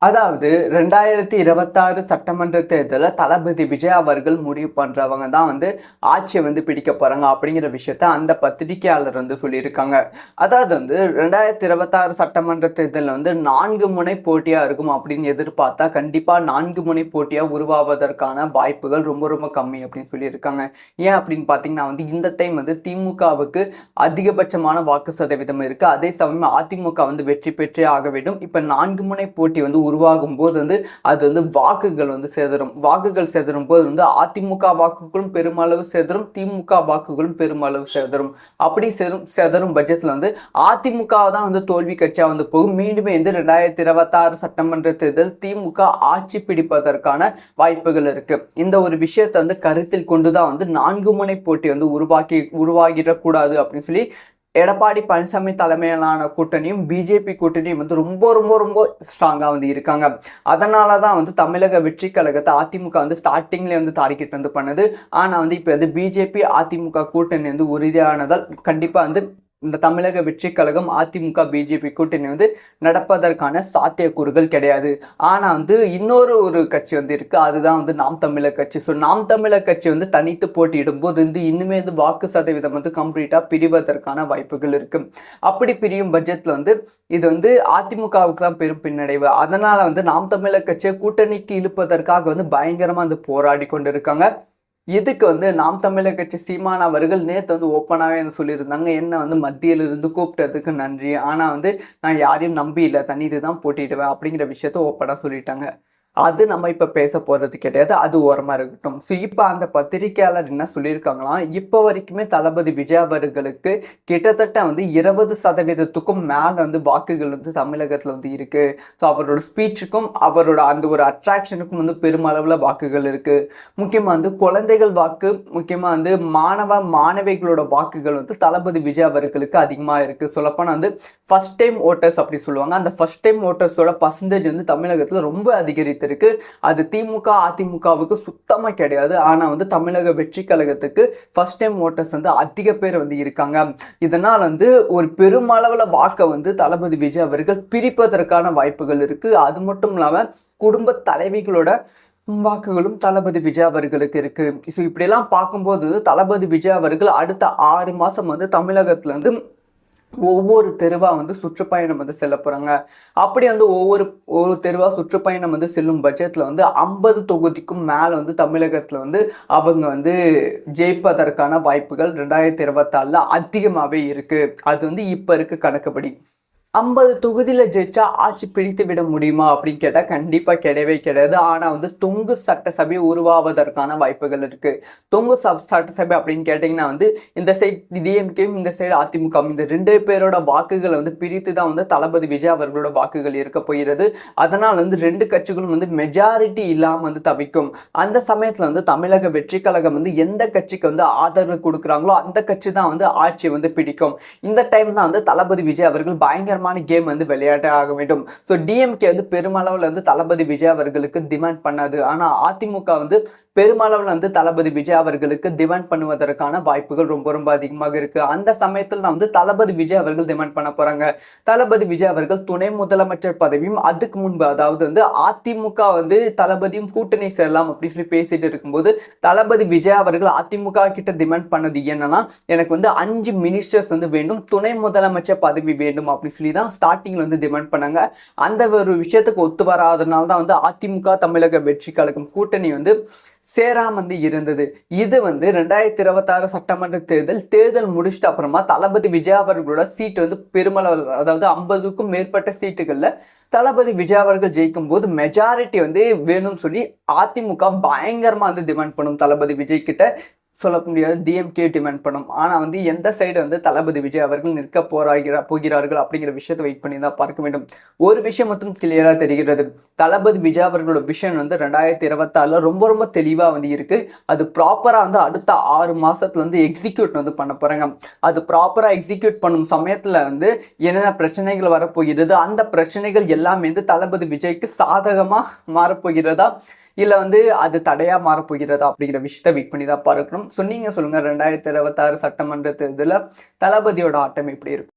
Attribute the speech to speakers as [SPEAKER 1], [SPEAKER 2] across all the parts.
[SPEAKER 1] அதாவது 2026 சட்டமன்ற தேர்தல தளபதி விஜய் அவர்கள் முடிவு பண்றவங்க தான் ஆட்சியை பிடிக்க போறாங்க அப்படிங்கிற விஷயத்த அந்த பத்திரிகையாளர் சொல்லியிருக்காங்க. அதாவது 2026 சட்டமன்ற தேர்தல் 4 முனை போட்டியா இருக்கும் அப்படின்னு எதிர்பார்த்தா கண்டிப்பா 4 முனை போட்டியா உருவாவதற்கான வாய்ப்புகள் ரொம்ப ரொம்ப கம்மி அப்படின்னு சொல்லியிருக்காங்க. ஏன் அப்படின்னு பார்த்தீங்கன்னா இந்த டைம் திமுகவுக்கு அதிகபட்சமான வாக்கு சதவீதம் இருக்கு. அதே சமயம் அதிமுக வெற்றி பெற்றே ஆக வேண்டும். இப்ப 4 முனை போட்டி உருவாகும் போது அது வாக்குகள் சேதரும். வாக்குகள் சேதரும் போது அதிமுக வாக்குகளும் பெருமளவு சேதரும், திமுக வாக்குகளும் பெருமளவு சேதரும். அப்படி சேதரும் பட்ஜெட்ல அதிமுக தான் தோல்வி கட்சியா போகும். மீண்டுமே 2026 சட்டமன்ற தேர்தல் திமுக ஆட்சி பிடிப்பதற்கான வாய்ப்புகள் இருக்கு. இந்த ஒரு விஷயத்தை கருத்தில் கொண்டுதான் 4 முனை போட்டி உருவாகிடக்கூடாது அப்படின்னு சொல்லி எடப்பாடி பழனிசாமி தலைமையிலான கூட்டணியும் பிஜேபி கூட்டணியும் ரொம்ப ரொம்ப ரொம்ப ஸ்ட்ராங்கா இருக்காங்க. அதனாலதான் தமிழக வெற்றி கழகத்தை அதிமுக ஸ்டார்டிங்ல டார்கெட் பண்ணுது. ஆனா இப்ப பிஜேபி அதிமுக கூட்டணி உறுதியானதால் கண்டிப்பா இந்த தமிழக வெற்றி கழகம் அதிமுக பிஜேபி கூட்டணி நடப்பதற்கான சாத்தியக்கூறுகள் கிடையாது. ஆனா இன்னொரு கட்சி இருக்கு. அதுதான் நாம் தமிழர் கட்சி. ஸோ நாம் தமிழர் கட்சி தனித்து போட்டியிடும் போது இன்னுமே வாக்கு சதவீதம் கம்ப்ளீட்டா பிரிவதற்கான வாய்ப்புகள் இருக்கு. அப்படி பிரியும் பட்ஜெட்ல இது அதிமுகவுக்கு தான் பெரும் பின்னடைவு. அதனால நாம் தமிழர் கட்சியை கூட்டணிக்கு இழுப்பதற்காக பயங்கரமா போராடி கொண்டு இருக்காங்க. இதுக்கு நாம் தமிழர் கட்சி சீமான் அவர்கள் நேற்று ஓப்பனாகவே சொல்லியிருந்தாங்க. என்ன மத்தியிலிருந்து கூப்பிட்டதுக்கு நன்றி, ஆனால் நான் யாரையும் நம்பி இல்லை, தனித்து தான் போட்டிடுவேன் அப்படிங்கிற விஷயத்த ஓப்பனாக சொல்லிட்டாங்க. அது நம்ம இப்போ பேச போகிறது கிடையாது, அது ஓரமாக இருக்கட்டும். ஸோ இப்போ அந்த பத்திரிகையாளர் என்ன சொல்லியிருக்காங்களாம், இப்போ வரைக்குமே தளபதி விஜய் அவர்களுக்கு கிட்டத்தட்ட 20% மேலே வாக்குகள் தமிழகத்தில் இருக்குது. ஸோ அவரோட ஸ்பீச்சுக்கும் அவரோட அந்த ஒரு அட்ராக்ஷனுக்கும் பெருமளவில் வாக்குகள் இருக்குது. முக்கியமாக குழந்தைகள் வாக்கு, முக்கியமாக மாணவிகளோட வாக்குகள் தளபதி விஜய் அவர்களுக்கு அதிகமாக இருக்குது. சொல்லப்போனால் ஃபர்ஸ்ட் டைம் ஓட்டர்ஸ் அப்படி சொல்லுவாங்க. அந்த ஃபர்ஸ்ட் டைம் ஓட்டர்ஸோட பர்சன்டேஜ் தமிழகத்தில் ரொம்ப அதிகரித்து இருக்கு. அது திமுக அதிமுகவுக்கு சுத்தமா கிடையாது. ஆனா தமிழக வெற்றி கழகத்துக்கு ஃபர்ஸ்ட் டைம் ஓட்டர்ஸ் அதிக பேர் இருக்காங்க. இதனால் ஒரு பெருமளவுல வாக்க தளபதி விஜய் அவர்கள் பிரிப்பதற்கான வாய்ப்புகள் இருக்கு. அது மட்டும் இல்லாம குடும்ப தலைவிகளோட வாக்குகளும் தளபதி விஜய் அவர்களுக்கு இருக்கு. ஸோ இப்படியெல்லாம் பார்க்கும்போது தளபதி விஜய் அவர்கள் அடுத்த 6 மாசம் தமிழகத்துல ஒவ்வொரு தெருவா சுற்றுப்பயணம் செல்ல போறாங்க. அப்படி ஒவ்வொரு தெருவா சுற்றுப்பயணம் செல்லும் பட்சத்துல 50 தொகுதிக்கும் மேல தமிழகத்துல அவங்க ஜெயிப்பதற்கான வாய்ப்புகள் 2024 அதிகமாவே இருக்கு. அது இப்ப இருக்க கணக்குப்படி 50 தொகுதியில் ஜெயிச்சா ஆட்சி பிடித்து விட முடியுமா அப்படின்னு கேட்டால் கண்டிப்பாக கிடையவே கிடையாது. ஆனால் தொங்கு சட்டசபை உருவாவதற்கான வாய்ப்புகள் இருக்குது. தொங்கு சட்டசபை அப்படின்னு கேட்டிங்கன்னா இந்த சைடு டிஎம்கேயும் இந்த சைடு அதிமுக, இந்த 2 பேரோட வாக்குகளை பிரித்து தான் தளபதி விஜய் அவர்களோட வாக்குகள் இருக்க போகிறது. அதனால் 2 கட்சிகளும் மெஜாரிட்டி இல்லாமல் தவிக்கும். அந்த சமயத்தில் தமிழக வெற்றி கழகம் எந்த கட்சிக்கு ஆதரவு கொடுக்குறாங்களோ அந்த கட்சி தான் ஆட்சியை பிடிக்கும். இந்த டைம் தான் தளபதி விஜய் அவர்கள் பயங்கர கேம் விளையாட்டே ஆக வேண்டும். ஸோ டிஎம்கே பெருமளவில் தளபதி விஜய் அவர்களுக்கு டிமாண்ட் பண்ணாது. ஆனால் அதிமுக பெருமளவில் தளபதி விஜய் அவர்களுக்கு டிமாண்ட் பண்ணுவதற்கான வாய்ப்புகள் ரொம்ப ரொம்ப அதிகமாக இருக்கு. அந்த சமயத்தில் தான் தளபதி விஜய் அவர்கள் டிமாண்ட் பண்ண போறாங்க. தளபதி விஜய் அவர்கள் துணை முதலமைச்சர் பதவியும் அதுக்கு முன்பு, அதாவது அதிமுக தளபதியும் கூட்டணி சேரலாம் அப்படின்னு சொல்லி பேசிட்டு இருக்கும்போது தளபதி விஜய் அவர்கள் அதிமுக கிட்ட டிமாண்ட் பண்ணது என்னன்னா, எனக்கு 5 மினிஸ்டர்ஸ் வேண்டும், துணை முதலமைச்சர் பதவி வேண்டும் அப்படின்னு சொல்லி தான் ஸ்டார்டிங்ல டிமாண்ட் பண்ணாங்க. அந்த ஒரு விஷயத்துக்கு ஒத்து வராதனால தான் அதிமுக தமிழக வெற்றி கழகம் கூட்டணி சேராம இருந்தது. இது 2026 சட்டமன்ற தேர்தல் முடிச்சிட்ட அப்புறமா தளபதி விஜய் அவர்களோட சீட்டு பெருமளவு, அதாவது 50க்கும் மேற்பட்ட சீட்டுகள்ல தளபதி விஜய் அவர்கள் ஜெயிக்கும் போது மெஜாரிட்டி வேணும்னு சொல்லி அதிமுக பயங்கரமா டிமாண்ட் பண்ணும். தளபதி விஜய் கிட்ட சொல்ல முடியாது, டிஎம்கே டிமாண்ட் பண்ணும். ஆனால் எந்த சைடு தளபதி விஜய் அவர்கள் நிற்க போகிறார்கள் அப்படிங்கிற விஷயத்தை வெயிட் பண்ணி தான் பார்க்க வேண்டும். ஒரு விஷயம் மட்டும் கிளியராக தெரிகிறது, தளபதி விஜய் அவர்களோட விஷயம் 2024 ரொம்ப ரொம்ப தெளிவாக இருக்கு. அது ப்ராப்பராக அடுத்த 6 மாசத்துல எக்ஸிக்யூட் பண்ண போறாங்க. அது ப்ராப்பராக எக்ஸிக்யூட் பண்ணும் சமயத்துல என்னென்ன பிரச்சனைகள் வரப்போகிறது, அந்த பிரச்சனைகள் எல்லாமே தளபதி விஜய்க்கு சாதகமாக மாறப்போகிறதா இல்லை அது தடையா மாறப்போகிறதா அப்படிங்கிற விஷயத்தை வெயிட் பண்ணி தான் பார்க்கணும். ஸோ நீங்க சொல்லுங்க, 2026 சட்டமன்ற தேர்தலில் தளபதியோட ஆட்டம் எப்படி இருக்கும்?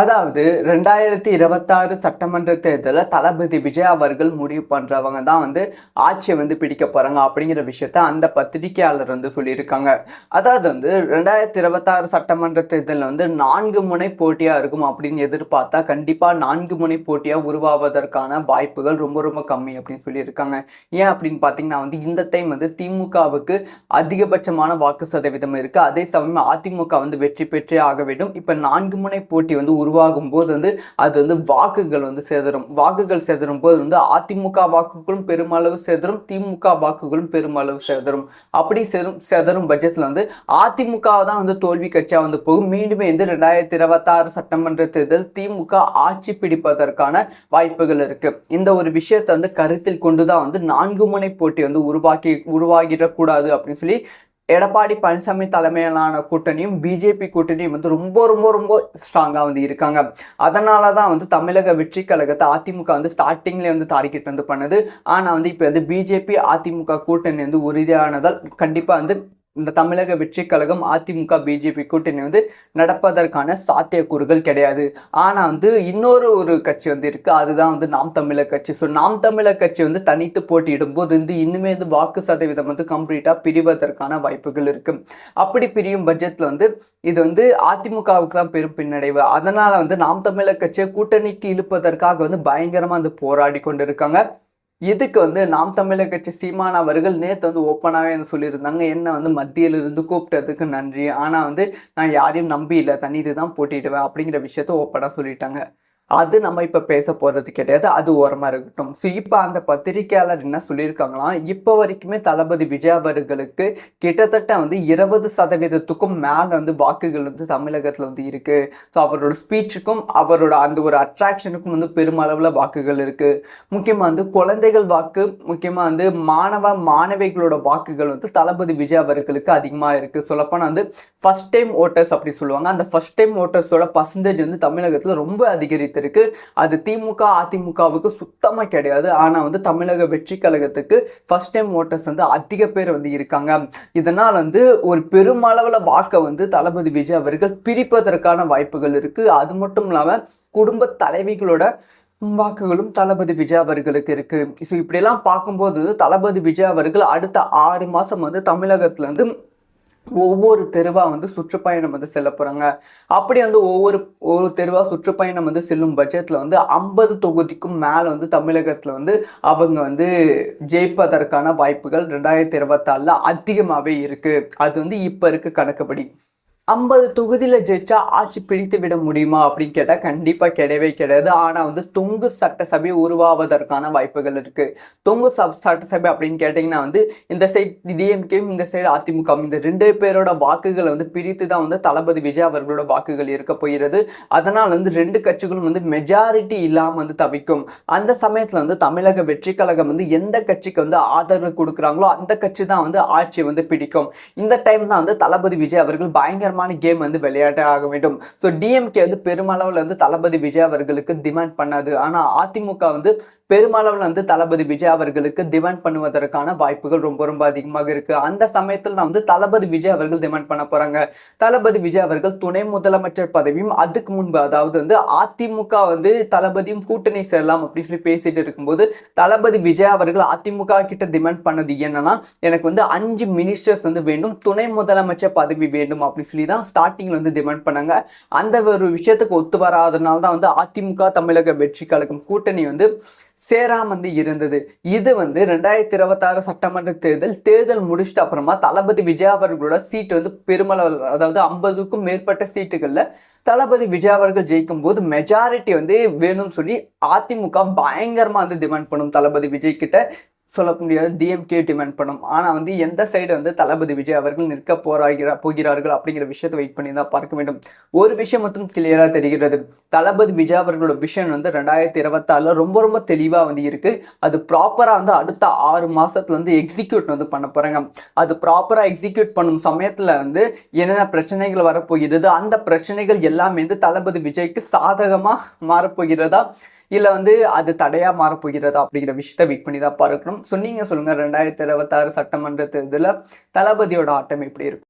[SPEAKER 1] அதாவது 2026 சட்டமன்ற தேர்தலில் தளபதி விஜய் அவர்கள் முடிவு பண்றவங்க தான் வந்து ஆட்சியை வந்து பிடிக்க போறாங்க அப்படிங்கிற விஷயத்த அந்த பத்திரிகையாளர் வந்து சொல்லியிருக்காங்க. அதாவது வந்து 2026 சட்டமன்ற தேர்தலில் வந்து 4 முனை போட்டியா இருக்கும் அப்படின்னு எதிர்பார்த்தா கண்டிப்பா 4 முனை போட்டியா உருவாவதற்கான வாய்ப்புகள் ரொம்ப ரொம்ப கம்மி அப்படின்னு சொல்லியிருக்காங்க. ஏன் அப்படின்னு பார்த்தீங்கன்னா வந்து இந்த டைம் வந்து திமுகவுக்கு அதிகபட்சமான வாக்கு சதவீதம் இருக்கு. அதே சமயம் அதிமுக வந்து வெற்றி பெற்றே ஆக வேண்டும். இப்ப 4 முனை போட்டி வந்து உருவாகும் போது வந்து அது வந்து வாக்குகள் வந்து வாக்குகள் போது வந்து அதிமுக வாக்குகளும் பெருமளவு சேதரும், திமுக வாக்குகளும் பெருமளவு சேதரும். அப்படி சேதரும் பட்ஜெட்ல வந்து அதிமுக தான் வந்து தோல்வி கட்சியா வந்து போகும். மீண்டுமே வந்து 2026 சட்டமன்ற தேர்தல் திமுக ஆட்சி பிடிப்பதற்கான வாய்ப்புகள் இருக்கு. இந்த ஒரு விஷயத்தை வந்து கருத்தில் கொண்டுதான் வந்து 4 முனை போட்டி வந்து உருவாகிடக்கூடாது அப்படின்னு சொல்லி எடப்பாடி பழனிசாமி தலைமையிலான கூட்டணியும் பிஜேபி கூட்டணியும் வந்து ரொம்ப ரொம்ப ரொம்ப ஸ்ட்ராங்காக வந்து இருக்காங்க. அதனால தான் வந்து தமிழக வெற்றி கழகத்தை அதிமுக வந்து ஸ்டார்டிங்லேயே வந்து டார்கெட் வந்து பண்ணுது. ஆனால் வந்து இப்போ வந்து பிஜேபி அதிமுக கூட்டணி வந்து உறுதியானதால் கண்டிப்பாக வந்து இந்த தமிழக வெற்றி கழகம் அதிமுக பிஜேபி கூட்டணி வந்து நடப்பதற்கான சாத்தியக்கூறுகள் கிடையாது. ஆனால் வந்து ஒரு கட்சி வந்து இருக்கு, அதுதான் வந்து நாம் தமிழர் கட்சி. ஸோ நாம் தமிழர் கட்சி வந்து தனித்து போட்டியிடும் போது வந்து இன்னுமே வந்து வாக்கு சதவீதம் வந்து கம்ப்ளீட்டாக பிரிவதற்கான வாய்ப்புகள் இருக்கு. அப்படி பிரியும் பட்ஜெட்ல வந்து இது வந்து அதிமுகவுக்கு தான் பெரும் பின்னடைவு. அதனால வந்து நாம் தமிழர் கட்சியை கூட்டணிக்கு இழுப்பதற்காக வந்து பயங்கரமா வந்து போராடி கொண்டு இருக்காங்க. இதுக்கு வந்து நாம் தமிழர் கட்சி சீமான் அவர்கள் நேற்று வந்து ஓப்பனாகவே வந்து சொல்லியிருந்தாங்க, என்ன வந்து மத்தியிலிருந்து கூப்பிட்டதுக்கு நன்றி, ஆனால் வந்து நான் யாரையும் நம்பி இல்லை, தனித்து தான் போட்டிடுவேன் அப்படிங்கிற விஷயத்த ஓப்பனாக சொல்லிட்டாங்க. அது நம்ம இப்போ பேச போகிறது கிடையாது, அது ஓரமாக இருக்கட்டும். ஸோ இப்போ அந்த பத்திரிகையாளர் என்ன சொல்லியிருக்காங்களாம், இப்போ வரைக்குமே தளபதி விஜய் அவர்களுக்கு கிட்டத்தட்ட வந்து 20% மேலே வந்து வாக்குகள் வந்து தமிழகத்தில் வந்து இருக்குது. ஸோ அவரோட ஸ்பீச்சுக்கும் அவரோட அந்த ஒரு அட்ராக்ஷனுக்கும் வந்து பெருமளவில் வாக்குகள் இருக்குது. முக்கியமாக வந்து குழந்தைகள் வாக்கு, முக்கியமாக வந்து மாணவிகளோட வாக்குகள் வந்து தளபதி விஜய் அவர்களுக்கு அதிகமாக இருக்குது. சொல்லப்போனால் வந்து ஃபர்ஸ்ட் டைம் ஓட்டர்ஸ் அப்படி சொல்லுவாங்க. அந்த ஃபர்ஸ்ட் டைம் ஓட்டர்ஸோட பர்சன்டேஜ் வந்து தமிழகத்தில் ரொம்ப அதிகரித்து இருக்கு. அது திமுக அதிமுகவுக்கு சுத்தமா கிடையாது. ஆனா வந்து தமிழக வெற்றி கழகத்துக்கு ஃபர்ஸ்ட் டைம் ஓட்டர்ஸ் வந்து அதிக பேர் வந்து இருக்காங்க. இதனால் வந்து ஒரு பெருமளவுல வாக்கை வந்து தளபதி விஜய் அவர்கள் பிரிப்பதற்கான வாய்ப்புகள் இருக்கு. அது மட்டும் இல்லாம குடும்ப தலைவிகளோட வாக்குகளும் தளபதி விஜய் அவர்களுக்கு இருக்கு. ஸோ இப்படியெல்லாம் பார்க்கும்போது தளபதி விஜய் அவர்கள் அடுத்த 6 மாசம் வந்து தமிழகத்துல இருந்து ஒவ்வொரு தெருவாக வந்து சுற்றுப்பயணம் வந்து செல்ல போகிறாங்க. அப்படி வந்து ஒவ்வொரு தெருவாக சுற்றுப்பயணம் வந்து செல்லும் பட்சத்தில் வந்து 50 தொகுதிக்கும் மேலே வந்து தமிழகத்தில் வந்து அவங்க வந்து ஜெயிப்பதற்கான வாய்ப்புகள் 2024 அதிகமாகவே இருக்குது. அது வந்து இப்போ இருக்க கணக்குப்படி 50 தொகுதியில் ஜெயிச்சா ஆட்சி பிடித்து விட முடியுமா அப்படின்னு கேட்டால் கண்டிப்பாக கிடையவே கிடையாது. ஆனால் வந்து தொங்கு சட்டசபை உருவாவதற்கான வாய்ப்புகள் இருக்குது. தொங்கு சட்டசபை அப்படின்னு கேட்டிங்கன்னா வந்து இந்த சைடு டிஎம்கேயும் இந்த சைடு அதிமுக, இந்த 2 பேரோட வாக்குகளை வந்து பிரித்து தான் வந்து தளபதி விஜய் அவர்களோட வாக்குகள் இருக்க போகிறது. அதனால் வந்து 2 கட்சிகளும் வந்து மெஜாரிட்டி இல்லாமல் வந்து தவிக்கும். அந்த சமயத்தில் வந்து தமிழக வெற்றி கழகம் வந்து எந்த கட்சிக்கு வந்து ஆதரவு கொடுக்குறாங்களோ அந்த கட்சி தான் வந்து ஆட்சியை வந்து பிடிக்கும். இந்த டைம் தான் வந்து தளபதி விஜய் அவர்கள் பயங்கர கேம் வந்து விளையாட்டே ஆக வேண்டும். ஸோ டிஎம்கே வந்து பெருமளவில் வந்து தளபதி விஜய் அவர்களுக்கு டிமாண்ட் பண்ணாது. ஆனால் அதிமுக வந்து பெருமளவில் வந்து தளபதி விஜய் அவர்களுக்கு டிமாண்ட் பண்ணுவதற்கான வாய்ப்புகள் ரொம்ப ரொம்ப அதிகமாக இருக்கு. அந்த சமயத்தில் தான் வந்து தளபதி விஜய் அவர்கள் டிமாண்ட் பண்ண போறாங்க. தளபதி விஜய் அவர்கள் துணை முதலமைச்சர் பதவியும் அதுக்கு முன்பு, அதாவது வந்து அதிமுக வந்து தளபதியும் கூட்டணி சேரலாம் அப்படின்னு சொல்லி பேசிட்டு இருக்கும்போது தளபதி விஜய் அவர்கள் அதிமுக கிட்ட டிமாண்ட் பண்ணது என்னன்னா, எனக்கு வந்து 5 மினிஸ்டர்ஸ் வந்து வேண்டும், துணை முதலமைச்சர் பதவி வேண்டும் அப்படின்னு சொல்லி தான் ஸ்டார்டிங்ல வந்து டிமாண்ட் பண்ணாங்க. அந்த ஒரு விஷயத்துக்கு ஒத்து வராதனால தான் வந்து அதிமுக தமிழக வெற்றி கழகம் கூட்டணி வந்து சேராம வந்து இருந்தது. இது வந்து 2026 சட்டமன்ற தேர்தல் முடிச்சிட்ட அப்புறமா தளபதி விஜய் அவர்களோட சீட் வந்து பெருமளவு, அதாவது 50க்கும் மேற்பட்ட சீட்டுகள்ல தளபதி விஜய் அவர்கள் ஜெயிக்கும் போது மெஜாரிட்டி வந்து வேணும்னு சொல்லி அதிமுக பயங்கரமா வந்து டிமாண்ட் பண்ணும். தளபதி விஜய் கிட்ட சொல்ல முடியாது, டிஎம்கே டிமாண்ட் பண்ணும். ஆனால் வந்து எந்த சைடு வந்து தளபதி விஜய் அவர்கள் நிற்க போகிறார்கள் அப்படிங்கிற விஷயத்தை வெயிட் பண்ணி தான் பார்க்க வேண்டும். ஒரு விஷயம் மட்டும் கிளியராக தெரிகிறது, தளபதி விஜய் அவர்களோட விஷன் வந்து 2024 ரொம்ப ரொம்ப தெளிவாக வந்து இருக்கு. அது ப்ராப்பராக வந்து அடுத்த 6 மாசத்துல வந்து எக்ஸிக்யூட் வந்து பண்ண போறாங்க. அது ப்ராப்பராக எக்ஸிக்யூட் பண்ணும் சமயத்தில் வந்து என்னென்ன பிரச்சனைகள் வரப்போகிறது, அந்த பிரச்சனைகள் எல்லாமே வந்து தளபதி விஜய்க்கு சாதகமாக மாறப்போகிறதா இல்லை வந்து அது தடையாக மாறப்போகிறதா அப்படிங்கிற விஷயத்தை வெயிட் பண்ணி தான் பார்க்கணும். ஸோ நீங்கள் சொல்லுங்கள், 2026 சட்டமன்ற தேர்தலில் தளபதியோட ஆட்டம் எப்படி இருக்கும்?